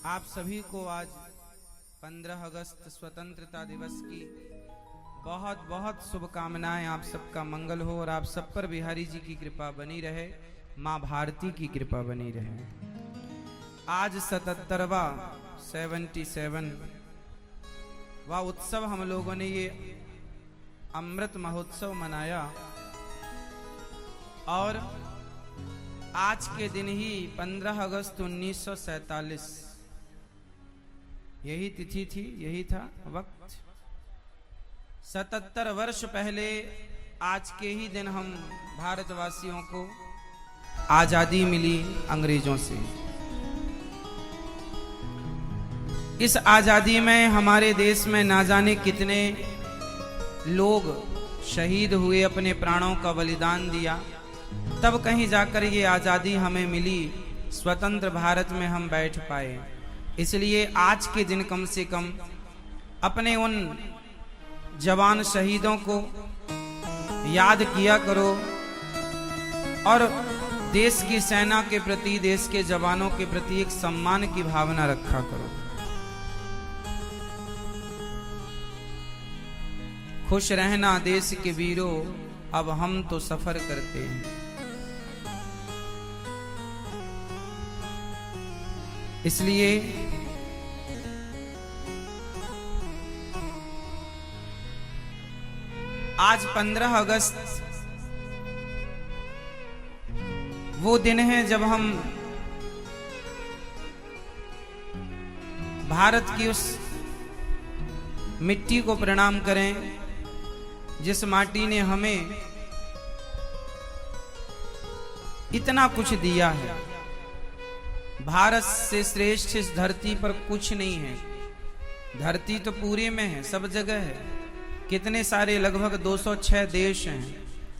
आप सभी को आज 15 अगस्त स्वतंत्रता दिवस की बहुत बहुत शुभकामनाएं। आप सबका मंगल हो और आप सब पर बिहारी जी की कृपा बनी रहे, माँ भारती की कृपा बनी रहे। आज 77वां उत्सव हम लोगों ने ये अमृत महोत्सव मनाया और आज के दिन ही 15 अगस्त 1947 यही तिथि थी, यही था वक्त। 77 वर्ष पहले आज के ही दिन हम भारतवासियों को आजादी मिली अंग्रेजों से। इस आजादी में हमारे देश में ना जाने कितने लोग शहीद हुए, अपने प्राणों का बलिदान दिया, तब कहीं जाकर ये आजादी हमें मिली, स्वतंत्र भारत में हम बैठ पाए। इसलिए आज के दिन कम से कम अपने उन जवान शहीदों को याद किया करो और देश की सेना के प्रति, देश के जवानों के प्रति एक सम्मान की भावना रखा करो। खुश रहना देश के वीरों, अब हम तो सफर करते हैं। इसलिए आज 15 अगस्त वो दिन है जब हम भारत की उस मिट्टी को प्रणाम करें जिस माटी ने हमें इतना कुछ दिया है। भारत से श्रेष्ठ इस धरती पर कुछ नहीं है। धरती तो पूरे में है, सब जगह है। कितने सारे, लगभग 206 देश हैं,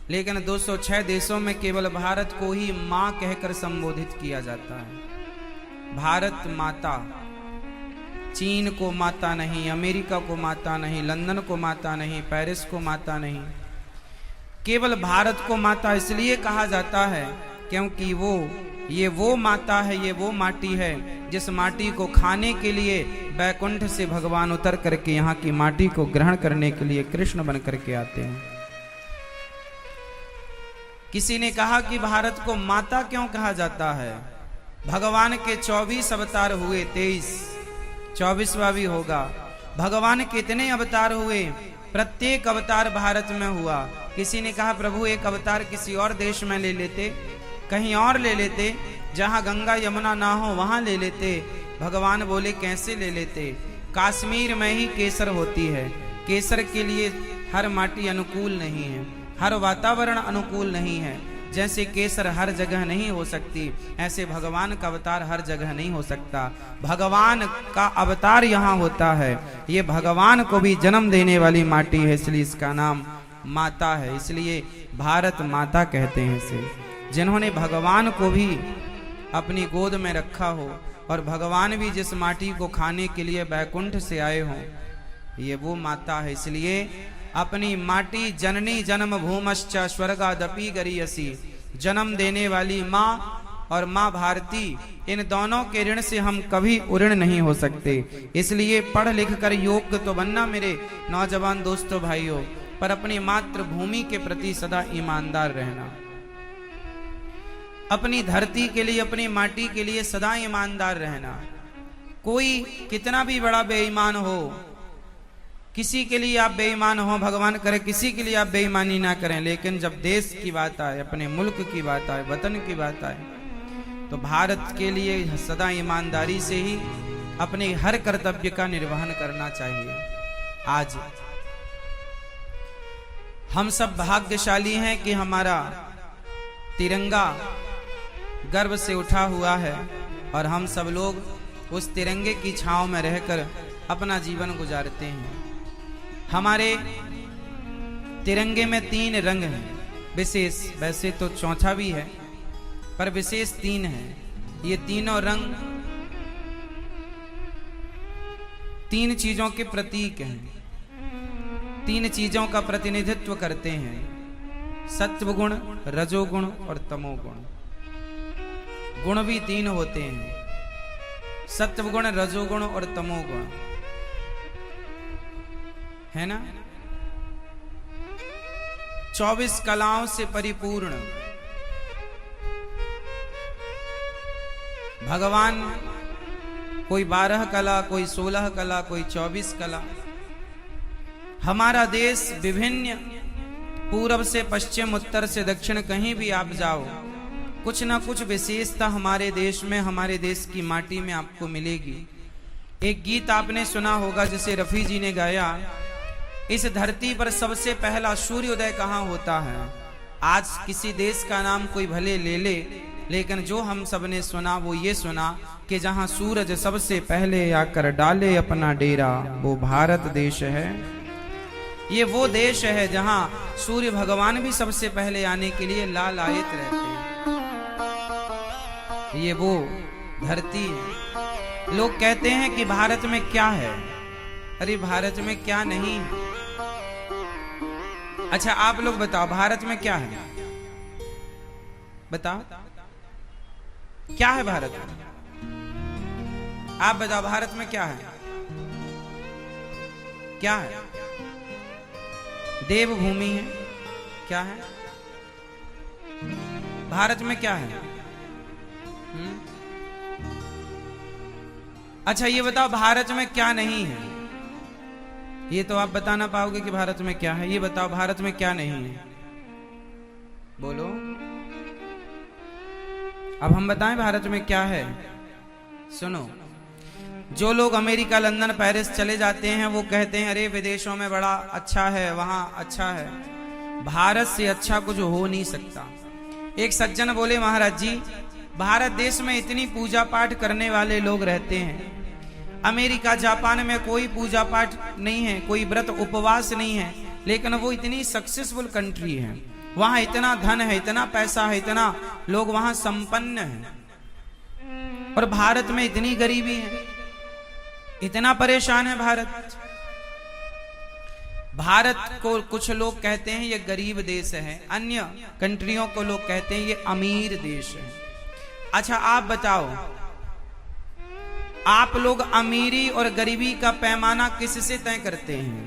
लेकिन 206 देशों में केवल भारत को ही मां कहकर संबोधित किया जाता है। भारत माता। चीन को माता नहीं, अमेरिका को माता नहीं, लंदन को माता नहीं, पेरिस को माता नहीं, केवल भारत को माता इसलिए कहा जाता है क्योंकि ये वो माता है, ये वो माटी है जिस माटी को खाने के लिए बैकुंठ से भगवान उतर करके यहाँ की माटी को ग्रहण करने के लिए कृष्ण बन करके आते हैं। किसी ने कहा कि भारत को माता क्यों कहा जाता है? भगवान के 24 अवतार हुए, 24वां भी होगा। भगवान कितने अवतार हुए? प्रत्येक अवतार भारत में हुआ। किसी ने कहा प्रभु एक अवतार किसी और देश में ले लेते, कहीं और ले लेते, जहां गंगा यमुना ना हो वहां ले लेते। भगवान बोले कैसे ले लेते? कश्मीर में ही केसर होती है। केसर के लिए हर माटी अनुकूल नहीं है, हर वातावरण अनुकूल नहीं है। जैसे केसर हर जगह नहीं हो सकती, ऐसे भगवान का अवतार हर जगह नहीं हो सकता। भगवान का अवतार यहाँ होता है। ये भगवान को भी जन्म देने वाली माटी है, इसलिए इसका नाम माता है। इसलिए भारत माता कहते हैं इसे। जिन्होंने भगवान को भी अपनी गोद में रखा हो और भगवान भी जिस माटी को खाने के लिए बैकुंठ से आए हों, ये वो माता है। इसलिए अपनी माटी जननी जन्म भूमश्च स्वर्गादपि गरीयसी, जन्म देने वाली माँ और माँ भारती, इन दोनों के ऋण से हम कभी उऋण नहीं हो सकते। इसलिए पढ़ लिख कर योग्य तो बनना मेरे नौजवान दोस्तों भाइयों, पर अपनी मातृभूमि के प्रति सदा ईमानदार रहना। अपनी धरती के लिए, अपनी माटी के लिए सदा ईमानदार रहना। कोई कितना भी बड़ा बेईमान हो, किसी के लिए आप बेईमान हो, भगवान करे किसी के लिए आप बेईमानी ना करें, लेकिन जब देश की बात आए, अपने मुल्क की बात आए, वतन की बात आए, तो भारत के लिए सदा ईमानदारी से ही अपने हर कर्तव्य का निर्वहन करना चाहिए। आज हम सब भाग्यशाली हैं कि हमारा तिरंगा गर्व से उठा हुआ है और हम सब लोग उस तिरंगे की छांव में रहकर अपना जीवन गुजारते हैं। हमारे तिरंगे में 3 रंग हैं विशेष, वैसे तो चौथा भी है पर विशेष 3 हैं। ये तीनों रंग 3 चीजों के प्रतीक हैं, 3 चीजों का प्रतिनिधित्व करते हैं। सत्वगुण, रजोगुण और तमोगुण। गुण भी 3 होते हैं। सत्वगुण, रजोगुण और तमोगुण, है ना। 24 कलाओं से परिपूर्ण भगवान, कोई 12 कला, कोई 16 कला, कोई 24 कला। हमारा देश विभिन्न, पूर्व से पश्चिम, उत्तर से दक्षिण, कहीं भी आप जाओ, कुछ ना कुछ विशेषता हमारे देश में, हमारे देश की माटी में आपको मिलेगी। एक गीत आपने सुना होगा जिसे रफी जी ने गाया, इस धरती पर सबसे पहला सूर्योदय कहाँ होता है। आज किसी देश का नाम कोई भले ले ले, लेकिन जो हम सबने सुना वो ये सुना कि जहाँ सूरज सबसे पहले आकर डाले अपना डेरा, वो भारत देश है। ये वो देश है जहाँ सूर्य भगवान भी सबसे पहले आने के लिए लालायित रहते हैं। ये वो धरती है। लोग कहते हैं कि भारत में क्या है, अरे भारत में क्या नहीं है। अच्छा आप लोग बताओ भारत में क्या है, बताओ क्या है भारत में, आप बताओ भारत में क्या है, क्या है। देवभूमि है, क्या है भारत में, क्या है। अच्छा ये बताओ भारत में क्या नहीं है, ये तो आप बता ना पाओगे कि भारत में क्या है। ये बताओ भारत में क्या नहीं है, बोलो। अब हम बताएं भारत में क्या है। सुनो, जो लोग अमेरिका, लंदन, पेरिस चले जाते हैं वो कहते हैं अरे विदेशों में बड़ा अच्छा है, वहां अच्छा है। भारत से अच्छा कुछ हो नहीं सकता। एक सज्जन बोले महाराज जी, भारत देश में इतनी पूजा पाठ करने वाले लोग रहते हैं, अमेरिका, जापान में कोई पूजा पाठ नहीं है, कोई व्रत उपवास नहीं है, लेकिन वो इतनी सक्सेसफुल कंट्री है, वहां इतना धन है, इतना पैसा है, इतना लोग वहां संपन्न हैं, और भारत में इतनी गरीबी है, इतना परेशान है भारत। भारत को कुछ लोग कहते हैं ये गरीब देश है, अन्य कंट्रियों को लोग कहते हैं ये अमीर देश है। अच्छा आप बताओ, आप लोग अमीरी और गरीबी का पैमाना किससे तय करते हैं।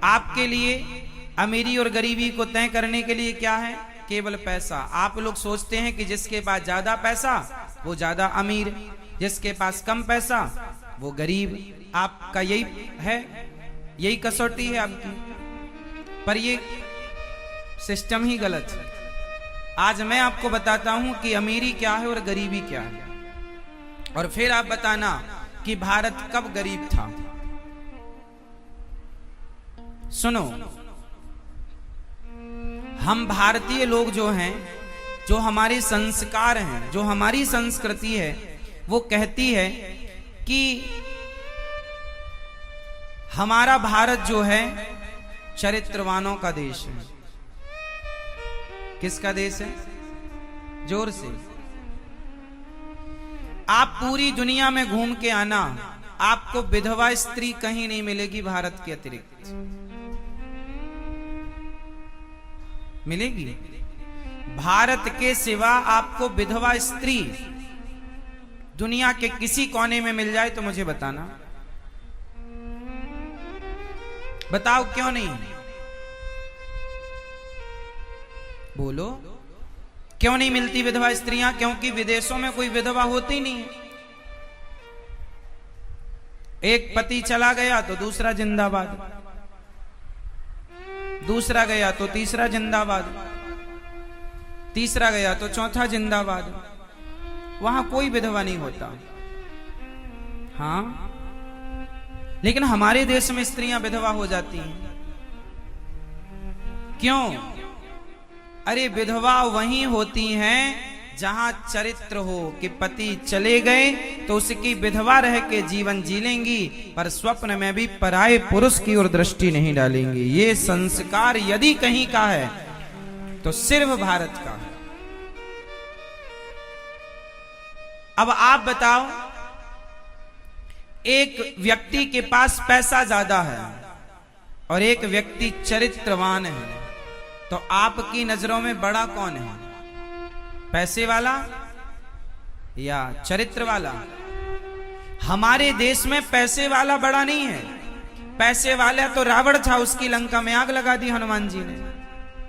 आपके लिए अमीरी और गरीबी को तय करने के लिए क्या है, केवल पैसा। आप लोग सोचते हैं कि जिसके पास ज्यादा पैसा वो ज्यादा अमीर, जिसके पास कम पैसा वो गरीब। आपका यही है, यही कसौटी है आपकी, पर ये सिस्टम ही गलत है। आज मैं आपको बताता हूं कि अमीरी क्या है और गरीबी क्या है, और फिर आप बताना कि भारत कब गरीब था। सुनो, हम भारतीय लोग जो हैं, जो हमारे संस्कार हैं, जो हमारी संस्कृति है, वो कहती है कि हमारा भारत जो है चरित्रवानों का देश है। किसका देश है, जोर से। आप पूरी दुनिया में घूम के आना, आपको विधवा स्त्री कहीं नहीं मिलेगी भारत के अतिरिक्त, मिलेगी। भारत के सिवा आपको विधवा स्त्री दुनिया के किसी कोने में मिल जाए तो मुझे बताना, बताओ क्यों नहीं, बोलो क्यों नहीं मिलती विधवा स्त्रियां। क्योंकि विदेशों में कोई विधवा होती नहीं है। एक पति चला गया तो दूसरा जिंदाबाद, दूसरा गया तो तीसरा जिंदाबाद, तीसरा गया तो चौथा जिंदाबाद। वहां कोई विधवा नहीं होता। हाँ, लेकिन हमारे देश में स्त्रियां विधवा हो जाती हैं। क्यों? अरे विधवा वहीं होती हैं जहां चरित्र हो कि पति चले गए तो उसकी विधवा रह के जीवन जी लेंगी, पर स्वप्न में भी पराये पुरुष की ओर दृष्टि नहीं डालेंगी। ये संस्कार यदि कहीं का है तो सिर्फ भारत का है। अब आप बताओ, एक व्यक्ति के पास पैसा ज्यादा है और एक व्यक्ति चरित्रवान है, तो आपकी नजरों में बड़ा कौन है, पैसे वाला या चरित्र वाला? हमारे देश में पैसे वाला बड़ा नहीं है। पैसे वाला तो रावण था, उसकी लंका में आग लगा दी हनुमान जी ने।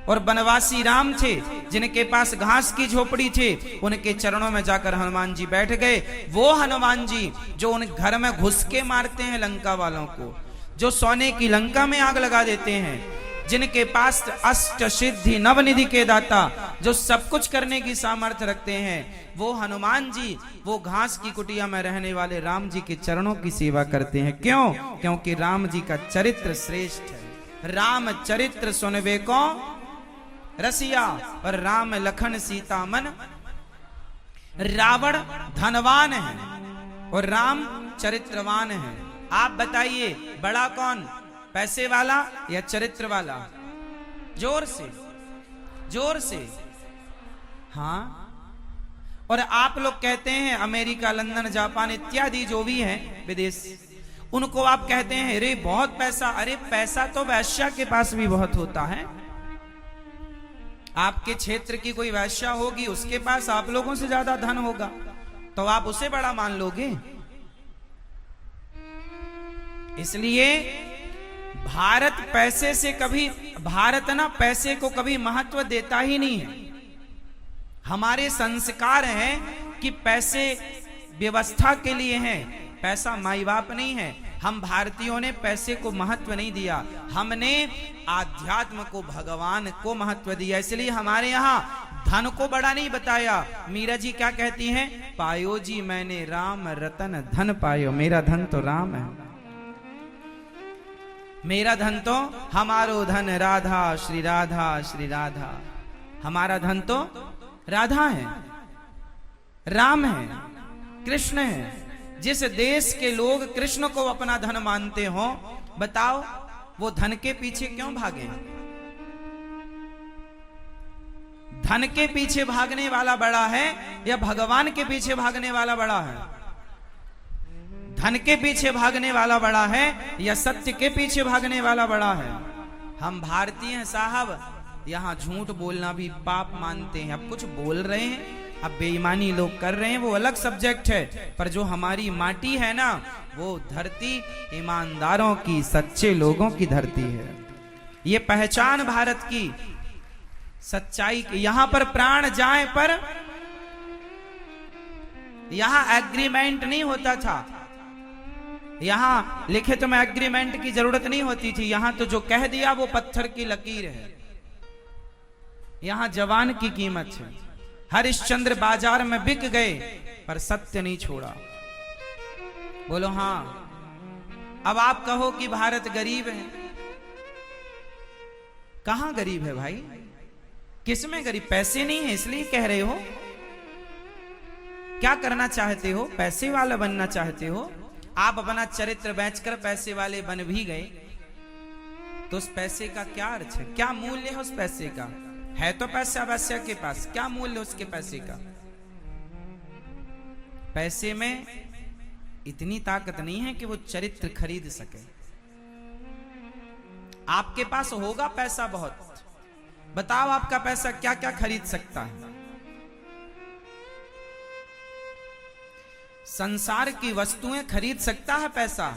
और बनवासी राम थे, जिनके पास घास की झोपड़ी थे, उनके चरणों में जाकर हनुमान जी बैठ गए। वो हनुमान जी जो उन घर में घुस के मारते हैं लंका वालों को, जो सोने की लंका में आग लगा देते हैं, जिनके पास अष्ट सिद्धि नवनिधि के दाता, जो सब कुछ करने की सामर्थ्य रखते हैं, वो हनुमान जी वो घास की कुटिया में रहने वाले राम जी के चरणों की सेवा करते हैं। क्यों? क्योंकि राम जी का चरित्र श्रेष्ठ है। राम चरित्र सुनवे को रसिया, और राम लखन सीता मन। रावण धनवान है और राम चरित्रवान है। आप बताइए बड़ा कौन, पैसे वाला या चरित्र वाला? जोर से, जोर से। हाँ, और आप लोग कहते हैं अमेरिका, लंदन, जापान इत्यादि जो भी हैं विदेश, उनको आप कहते हैं अरे बहुत पैसा। अरे पैसा तो वैश्या के पास भी बहुत होता है। आपके क्षेत्र की कोई वैश्या होगी, उसके पास आप लोगों से ज्यादा धन होगा, तो आप उसे बड़ा मान लोगे? इसलिए भारत पैसे से कभी, भारत ना पैसे को कभी महत्व देता ही नहीं है। हमारे संस्कार हैं कि पैसे व्यवस्था के लिए हैं, पैसा माई बाप नहीं है। हम भारतीयों ने पैसे को महत्व नहीं दिया, हमने आध्यात्म को, भगवान को महत्व दिया। इसलिए हमारे यहाँ धन को बड़ा नहीं बताया। मीरा जी क्या कहती हैं? पायो जी मैंने राम रतन धन पायो। मेरा धन तो राम है, मेरा धन तो, हमारो धन राधा श्री राधा श्री राधा। हमारा धन तो राधा है, राम है, कृष्ण है। जिस देश के लोग कृष्ण को अपना धन मानते हो, बताओ वो धन के पीछे क्यों भागे? धन के पीछे भागने वाला बड़ा है या भगवान के पीछे भागने वाला बड़ा है? धन के पीछे भागने वाला बड़ा है या सत्य के पीछे भागने वाला बड़ा है? हम भारतीय हैं साहब, यहाँ झूठ बोलना भी पाप मानते हैं। अब कुछ बोल रहे हैं, अब बेईमानी लोग कर रहे हैं, वो अलग सब्जेक्ट है, पर जो हमारी माटी है ना, वो धरती ईमानदारों की, सच्चे लोगों की धरती है। ये पहचान भारत की सच्चाई की। यहां पर प्राण जाए पर यहां एग्रीमेंट नहीं होता था, यहां लिखित में एग्रीमेंट की जरूरत नहीं होती थी। यहां तो जो कह दिया वो पत्थर की लकीर है। यहां जवान की कीमत है। हरिश्चंद्र बाजार में बिक गए पर सत्य नहीं छोड़ा। बोलो हाँ। अब आप कहो कि भारत गरीब है, कहां गरीब है भाई? किसमें गरीब? पैसे नहीं है इसलिए कह रहे हो? क्या करना चाहते हो? पैसे वाला बनना चाहते हो? आप अपना चरित्र बेचकर पैसे वाले बन भी गए तो उस पैसे का क्या अर्थ है? क्या मूल्य है उस पैसे का? है तो पैसा वैश्या के पास, क्या मूल्य उसके पैसे का? पैसे में इतनी ताकत नहीं है कि वो चरित्र खरीद सके। आपके पास होगा पैसा बहुत, बताओ आपका पैसा क्या क्या खरीद सकता है? संसार की वस्तुएं खरीद सकता है पैसा,